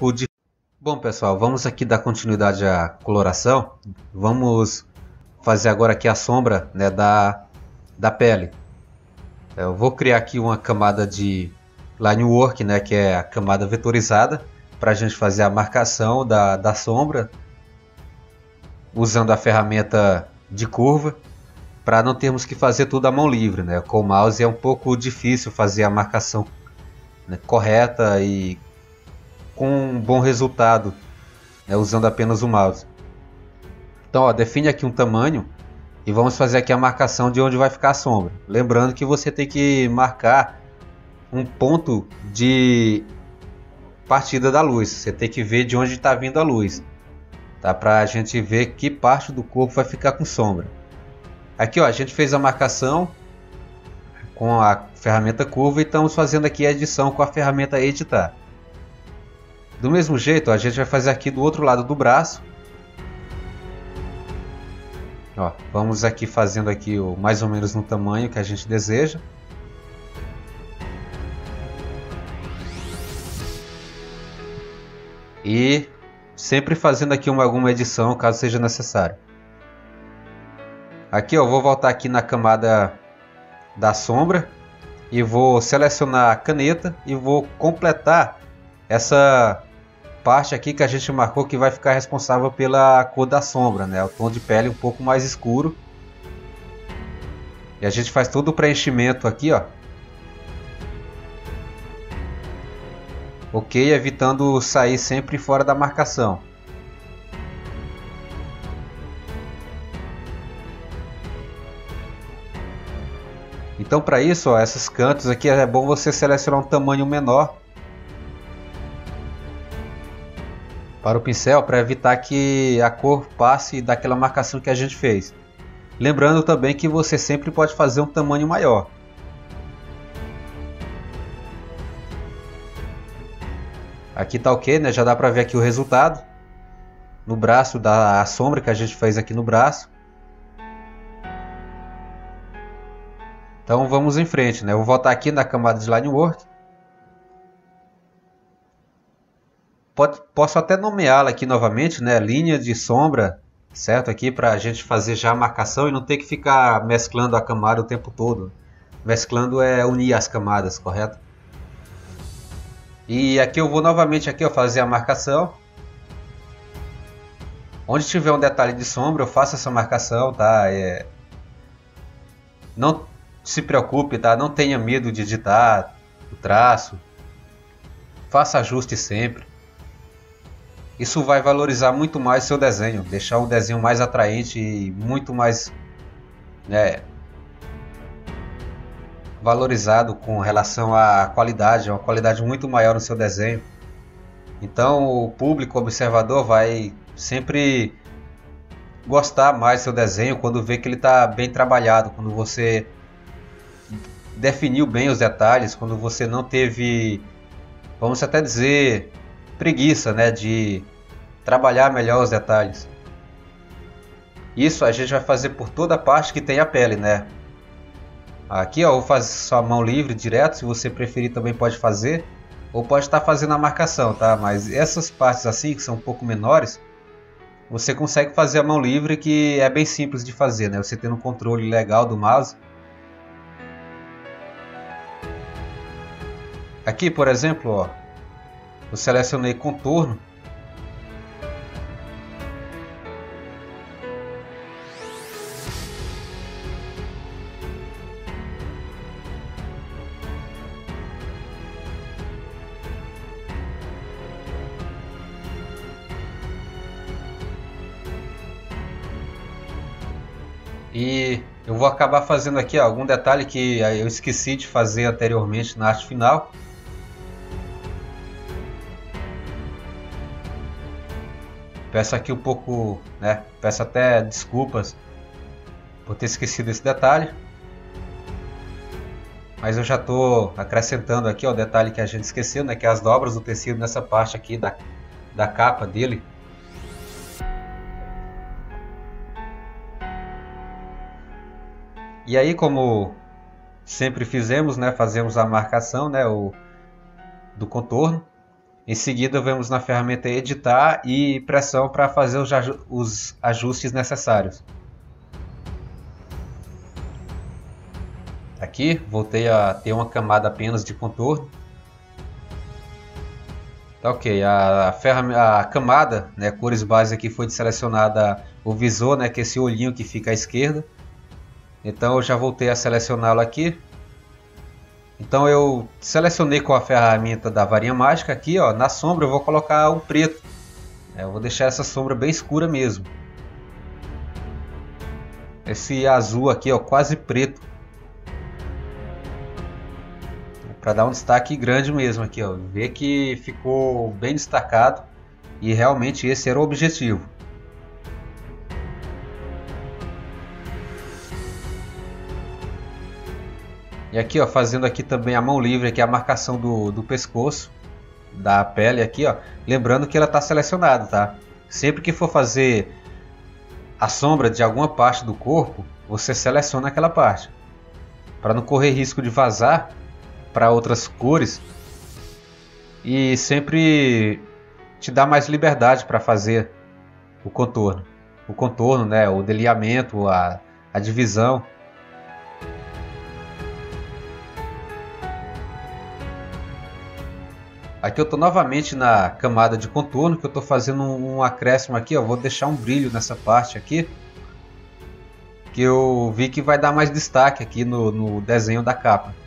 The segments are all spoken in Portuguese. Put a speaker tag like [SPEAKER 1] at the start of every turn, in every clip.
[SPEAKER 1] pouco de... Bom, pessoal, vamos aqui dar continuidade à coloração. Vamos fazer agora aqui a sombra, né, da pele. Eu vou criar aqui uma camada de line work, né, que é a camada vetorizada, para a gente fazer a marcação da sombra, usando a ferramenta de curva, para não termos que fazer tudo à mão livre, né? Com o mouse é um pouco difícil fazer a marcação, né, correta e com um bom resultado, né, usando apenas o mouse. Então, ó, define aqui um tamanho e vamos fazer aqui a marcação de onde vai ficar a sombra. Lembrando que você tem que marcar um ponto de partida da luz. Você tem que ver de onde está vindo a luz, tá? Para a gente ver que parte do corpo vai ficar com sombra. Aqui, ó, a gente fez a marcação com a ferramenta curva e estamos fazendo aqui a edição com a ferramenta editar. Do mesmo jeito, ó, a gente vai fazer aqui do outro lado do braço. Ó, vamos aqui fazendo aqui mais ou menos no tamanho que a gente deseja. E sempre fazendo aqui alguma edição caso seja necessário. Aqui eu vou voltar aqui na camada da sombra e vou selecionar a caneta e vou completar essa parte aqui que a gente marcou que vai ficar responsável pela cor da sombra, né? O tom de pele um pouco mais escuro. E a gente faz todo o preenchimento aqui, ó. Ok, evitando sair sempre fora da marcação. Então, para isso, ó, esses cantos aqui é bom você selecionar um tamanho menor para o pincel, para evitar que a cor passe daquela marcação que a gente fez. Lembrando também que você sempre pode fazer um tamanho maior. Aqui tá ok, né? Já dá para ver aqui o resultado no braço da sombra que a gente fez aqui no braço. Então vamos em frente, né? Eu vou voltar aqui na camada de line work. Posso até nomeá-la aqui novamente, né? Linha de sombra, certo? Aqui para a gente fazer já a marcação e não ter que ficar mesclando a camada o tempo todo. Mesclando é unir as camadas, correto? E aqui eu vou novamente aqui, ó, fazer a marcação. Onde tiver um detalhe de sombra, eu faço essa marcação, tá? Não se preocupe, tá? Não tenha medo de editar o traço. Faça ajuste sempre. Isso vai valorizar muito mais seu desenho, deixar um desenho mais atraente e muito mais, né, valorizado com relação à qualidade, uma qualidade muito maior no seu desenho. Então o público observador vai sempre gostar mais do seu desenho quando vê que ele está bem trabalhado, quando você definiu bem os detalhes, quando você não teve, vamos até dizer, preguiça, né, de trabalhar melhor os detalhes. Isso a gente vai fazer por toda a parte que tem a pele, né? Aqui, ó, eu vou fazer só a mão livre direto, se você preferir também pode fazer, ou pode estar fazendo a marcação, tá? Mas essas partes assim, que são um pouco menores, você consegue fazer a mão livre, que é bem simples de fazer, né? Você tendo um controle legal do mouse. Aqui, por exemplo, ó, eu selecionei contorno. E eu vou acabar fazendo aqui, ó, algum detalhe que eu esqueci de fazer anteriormente na arte final. Peço aqui um pouco, né? Peço até desculpas por ter esquecido esse detalhe. Mas eu já estou acrescentando aqui, ó, o detalhe que a gente esqueceu, né? Que é as dobras do tecido nessa parte aqui da capa dele. E aí, como sempre fizemos, né? Fazemos a marcação, né? Do contorno. Em seguida, vamos na ferramenta editar e pressão para fazer os ajustes necessários. Aqui, voltei a ter uma camada apenas de contorno. Tá ok, a camada, né, cores base aqui foi selecionada o visor, né, que é esse olhinho que fica à esquerda. Então eu já voltei a selecioná-lo aqui. Então eu selecionei com a ferramenta da varinha mágica aqui, ó, na sombra eu vou colocar um preto. Eu vou deixar essa sombra bem escura mesmo. Esse azul aqui, ó, quase preto. Para dar um destaque grande mesmo aqui, ó. Ver que ficou bem destacado e realmente esse era o objetivo. E aqui, ó, fazendo aqui também a mão livre, aqui a marcação do pescoço, da pele aqui, ó. Lembrando que ela está selecionada, tá? Sempre que for fazer a sombra de alguma parte do corpo, você seleciona aquela parte, para não correr risco de vazar para outras cores e sempre te dá mais liberdade para fazer o contorno, né, o delineamento, a divisão. Aqui eu estou novamente na camada de contorno, que eu estou fazendo um acréscimo aqui, ó, vou deixar um brilho nessa parte aqui, que eu vi que vai dar mais destaque aqui no desenho da capa.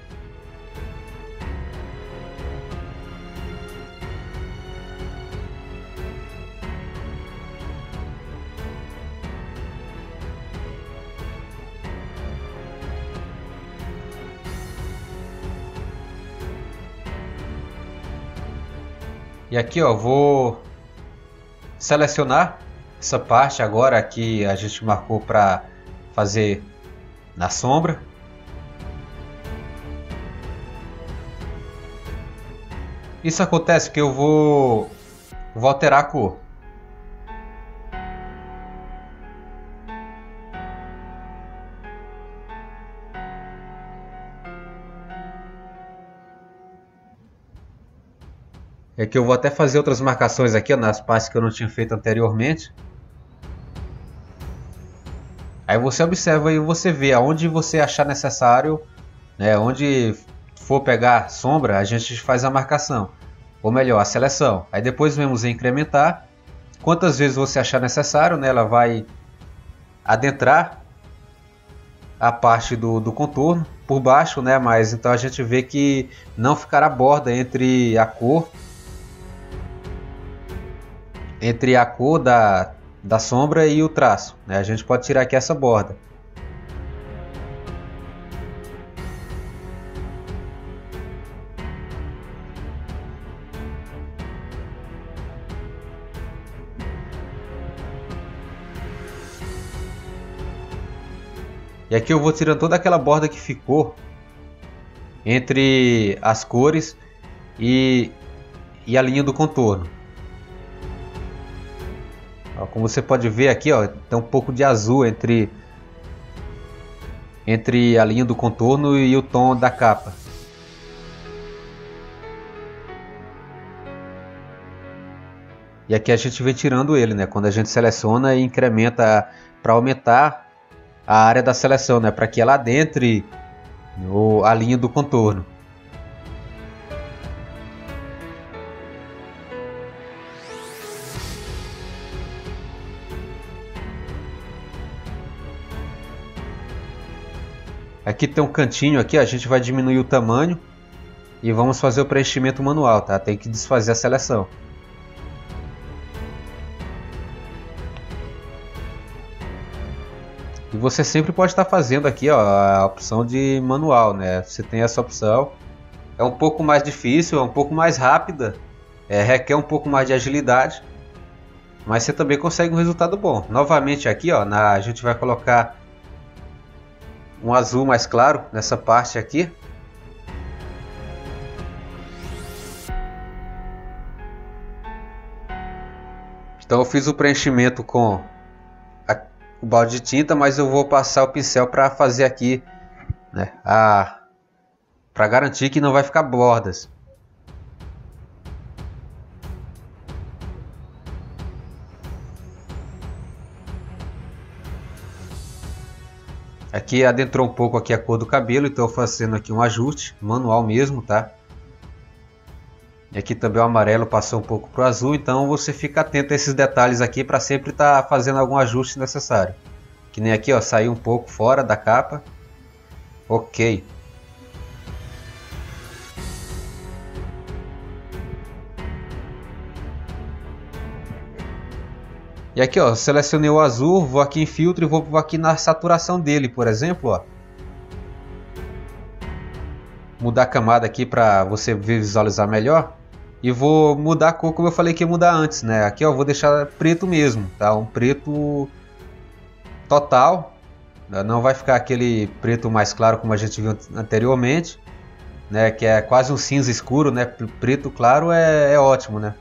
[SPEAKER 1] E aqui, ó, vou selecionar essa parte agora que a gente marcou para fazer na sombra. Isso acontece porque eu vou alterar a cor. É que eu vou até fazer outras marcações aqui, ó, nas partes que eu não tinha feito anteriormente. Aí você observa e você vê aonde você achar necessário, né, onde for pegar sombra, a gente faz a marcação, ou melhor, a seleção. Aí depois vamos em incrementar. Quantas vezes você achar necessário, né, ela vai adentrar a parte do contorno por baixo, né, mas então a gente vê que não ficará borda entre a cor da sombra e o traço, né? A gente pode tirar aqui essa borda. E aqui eu vou tirando toda aquela borda que ficou entre as cores e a linha do contorno. Ó, como você pode ver aqui, ó, tem um pouco de azul entre a linha do contorno e o tom da capa. E aqui a gente vem tirando ele, né? Quando a gente seleciona e incrementa para aumentar a área da seleção, né? Para que ela adentre a linha do contorno. Aqui tem um cantinho aqui, a gente vai diminuir o tamanho e vamos fazer o preenchimento manual, tá? Tem que desfazer a seleção. E você sempre pode estar fazendo aqui, ó, a opção de manual, né? Você tem essa opção. É um pouco mais difícil, é um pouco mais rápida, requer um pouco mais de agilidade, mas você também consegue um resultado bom. Novamente aqui, ó, a gente vai colocar um azul mais claro nessa parte aqui. Então eu fiz o preenchimento com o balde de tinta, mas eu vou passar o pincel para fazer aqui, né, para garantir que não vai ficar bordas. Aqui adentrou um pouco aqui a cor do cabelo, então fazendo aqui um ajuste manual mesmo, tá? E aqui também o amarelo passou um pouco para o azul, então você fica atento a esses detalhes aqui para sempre estar fazendo algum ajuste necessário. Que nem aqui, ó, saiu um pouco fora da capa. Ok. E aqui, ó, selecionei o azul, vou aqui em filtro e vou aqui na saturação dele, por exemplo, ó. Mudar a camada aqui para você visualizar melhor. E vou mudar a cor como eu falei que ia mudar antes, né? Aqui, ó, vou deixar preto mesmo, tá? Um preto total. Não vai ficar aquele preto mais claro como a gente viu anteriormente, né? Que é quase um cinza escuro, né? Preto claro é ótimo, né?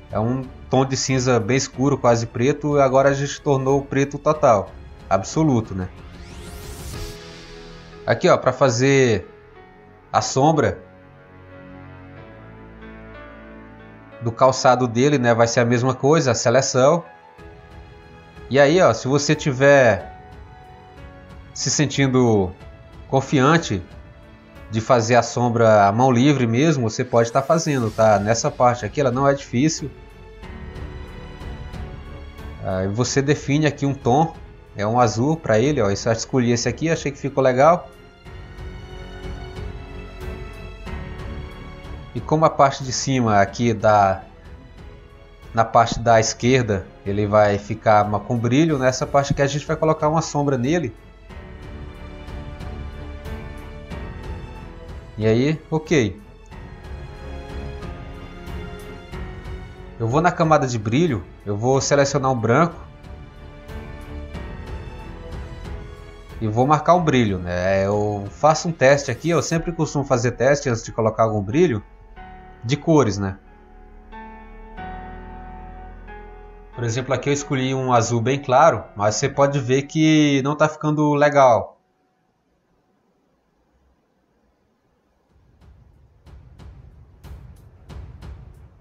[SPEAKER 1] É um tom de cinza bem escuro, quase preto, e agora a gente tornou o preto total, absoluto, né? Aqui, ó, para fazer a sombra do calçado dele, né, vai ser a mesma coisa, a seleção. E aí, ó, se você tiver se sentindo confiante de fazer a sombra à mão livre mesmo, você pode estar fazendo, tá? Nessa parte aqui ela não é difícil. Aí você define aqui um tom, é um azul para ele, ó. Eu só escolhi esse aqui, achei que ficou legal. E como a parte de cima aqui na parte da esquerda ele vai ficar com brilho, nessa parte aqui a gente vai colocar uma sombra nele. E aí, ok. Eu vou na camada de brilho, eu vou selecionar um branco e vou marcar um brilho, né? Eu faço um teste aqui, eu sempre costumo fazer teste antes de colocar algum brilho de cores, né? Por exemplo, aqui eu escolhi um azul bem claro, mas você pode ver que não está ficando legal.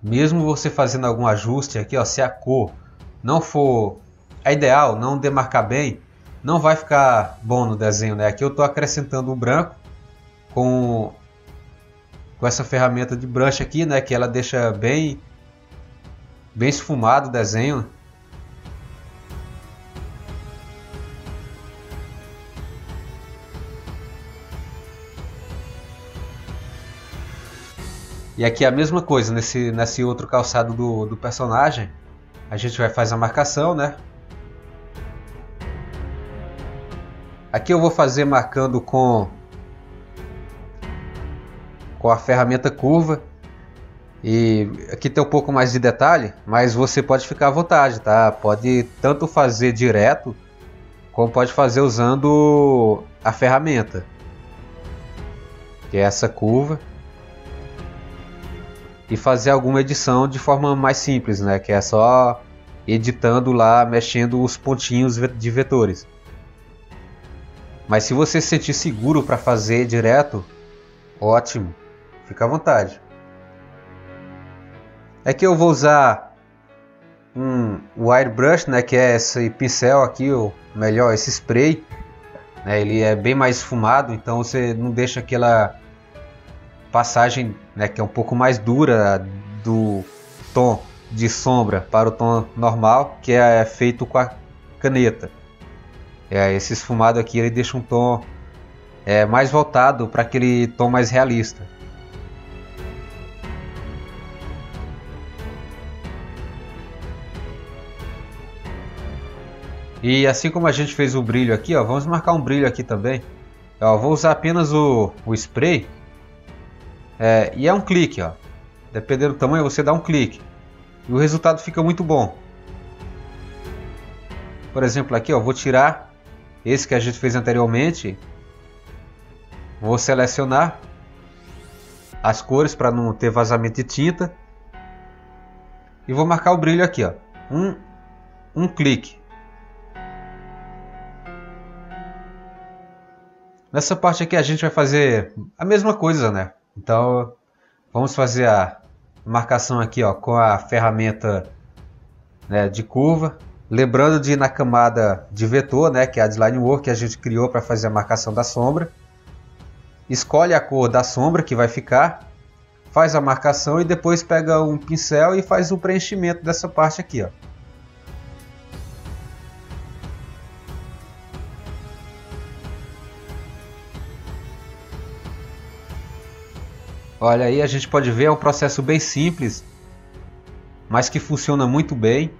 [SPEAKER 1] Mesmo você fazendo algum ajuste aqui, ó, se a cor não for a ideal, não demarcar bem, não vai ficar bom no desenho, né? Aqui eu estou acrescentando um branco com essa ferramenta de brush aqui, né, que ela deixa bem esfumado o desenho. E aqui a mesma coisa, nesse outro calçado do personagem, a gente vai fazer a marcação, né? Aqui eu vou fazer marcando com a ferramenta curva. E aqui tem um pouco mais de detalhe, mas você pode ficar à vontade, tá? Pode tanto fazer direto, como pode fazer usando a ferramenta, que é essa curva, e fazer alguma edição de forma mais simples, né? Que é só editando lá, mexendo os pontinhos de vetores. Mas se você se sentir seguro para fazer direto, ótimo, fica à vontade. Aqui eu vou usar o airbrush, né, que é esse pincel aqui, ou melhor, esse spray, né, ele é bem mais esfumado, então você não deixa aquela passagem, né, que é um pouco mais dura do tom de sombra para o tom normal, que é feito com a caneta. Esse esfumado aqui ele deixa um tom mais voltado para aquele tom mais realista. E assim como a gente fez o brilho aqui, ó, vamos marcar um brilho aqui também. Ó, vou usar apenas o spray. E é um clique, ó. Dependendo do tamanho, você dá um clique. E o resultado fica muito bom. Por exemplo, aqui, ó, vou tirar esse que a gente fez anteriormente. Vou selecionar as cores para não ter vazamento de tinta. E vou marcar o brilho aqui, ó. Um clique. Nessa parte aqui a gente vai fazer a mesma coisa, né? Então vamos fazer a marcação aqui, ó, com a ferramenta, né, de curva. Lembrando de ir na camada de vetor, né, que é a de Line Work que a gente criou para fazer a marcação da sombra. Escolhe a cor da sombra que vai ficar, faz a marcação e depois pega um pincel e faz o preenchimento dessa parte aqui, ó. Olha aí, a gente pode ver, é um processo bem simples, mas que funciona muito bem.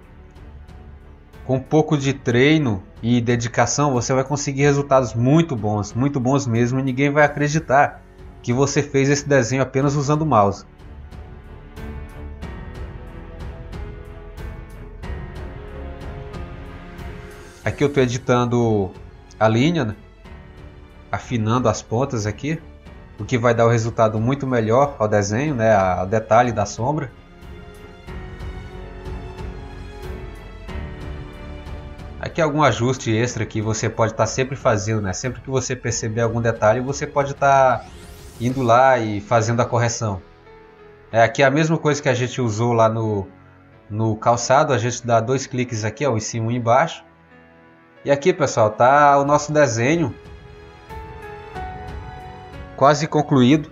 [SPEAKER 1] Com um pouco de treino e dedicação, você vai conseguir resultados muito bons mesmo, e ninguém vai acreditar que você fez esse desenho apenas usando o mouse. Aqui eu estou editando a linha, né? Afinando as pontas aqui, o que vai dar um resultado muito melhor ao desenho, né? Ao detalhe da sombra. Aqui algum ajuste extra que você pode estar sempre fazendo, né? Sempre que você perceber algum detalhe, você pode estar indo lá e fazendo a correção. Aqui é a mesma coisa que a gente usou lá no calçado, a gente dá 2 cliques aqui, ó, em cima e embaixo. E aqui, pessoal, tá o nosso desenho quase concluído.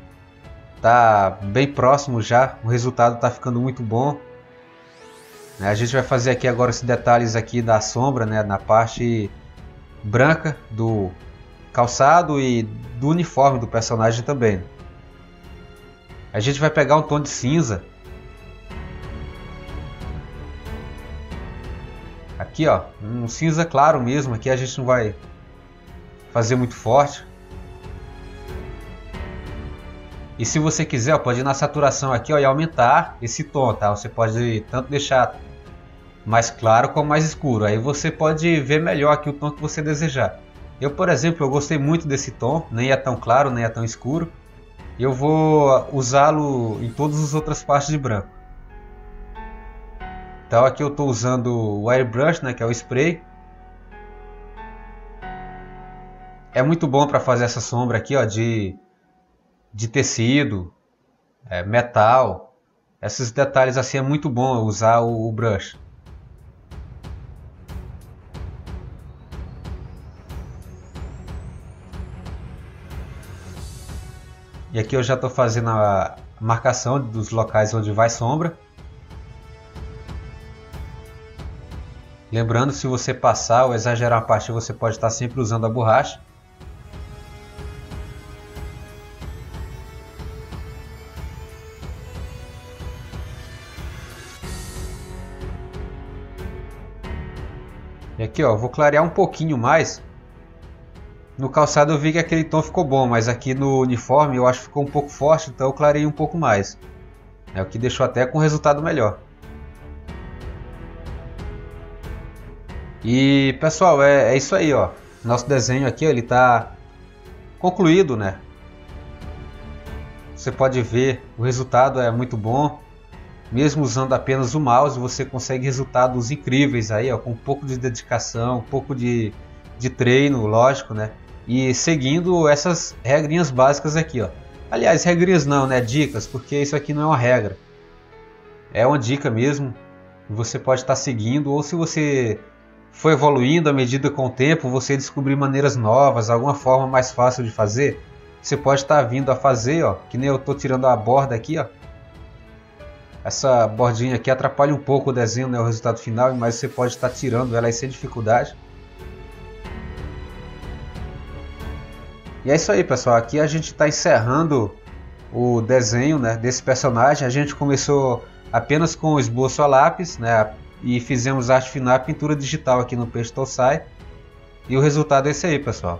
[SPEAKER 1] Tá bem próximo já, o resultado tá ficando muito bom. A gente vai fazer aqui agora esses detalhes aqui da sombra, né, na parte branca do calçado e do uniforme do personagem também. A gente vai pegar um tom de cinza. Aqui, ó, um cinza claro mesmo. Aqui a gente não vai fazer muito forte. E se você quiser, ó, pode ir na saturação aqui, ó, e aumentar esse tom, tá? Você pode tanto deixar mais claro como mais escuro. Aí você pode ver melhor aqui o tom que você desejar. Eu, por exemplo, eu gostei muito desse tom, nem é tão claro, nem é tão escuro. Eu vou usá-lo em todas as outras partes de branco. Então aqui eu estou usando o airbrush, né, que é o spray. É muito bom para fazer essa sombra aqui, ó, de tecido, metal. Esses detalhes assim é muito bom usar o brush. E aqui eu já estou fazendo a marcação dos locais onde vai sombra. Lembrando, se você passar ou exagerar uma parte, você pode estar sempre usando a borracha. E aqui, ó, vou clarear um pouquinho mais. No calçado eu vi que aquele tom ficou bom, mas aqui no uniforme eu acho que ficou um pouco forte, então eu clarei um pouco mais. É o que deixou até com resultado melhor. E pessoal, é isso aí, ó. Nosso desenho aqui, ó, ele está concluído, né? Você pode ver, o resultado é muito bom. Mesmo usando apenas o mouse, você consegue resultados incríveis aí, ó, com um pouco de dedicação, um pouco de treino, lógico, né? E seguindo essas regrinhas básicas aqui, ó. Aliás, regrinhas não, né? Dicas, porque isso aqui não é uma regra. É uma dica mesmo. Você pode estar seguindo, ou se você for evoluindo à medida com o tempo, você descobrir maneiras novas, alguma forma mais fácil de fazer, você pode estar vindo a fazer, ó. Que nem eu estou tirando a borda aqui, ó. Essa bordinha aqui atrapalha um pouco o desenho, né, o resultado final, mas você pode estar tirando ela aí sem dificuldade. E é isso aí, pessoal. Aqui a gente está encerrando o desenho, né, desse personagem. A gente começou apenas com o esboço a lápis, né, e fizemos arte final e pintura digital aqui no Paste Tool Sai. E o resultado é esse aí, pessoal.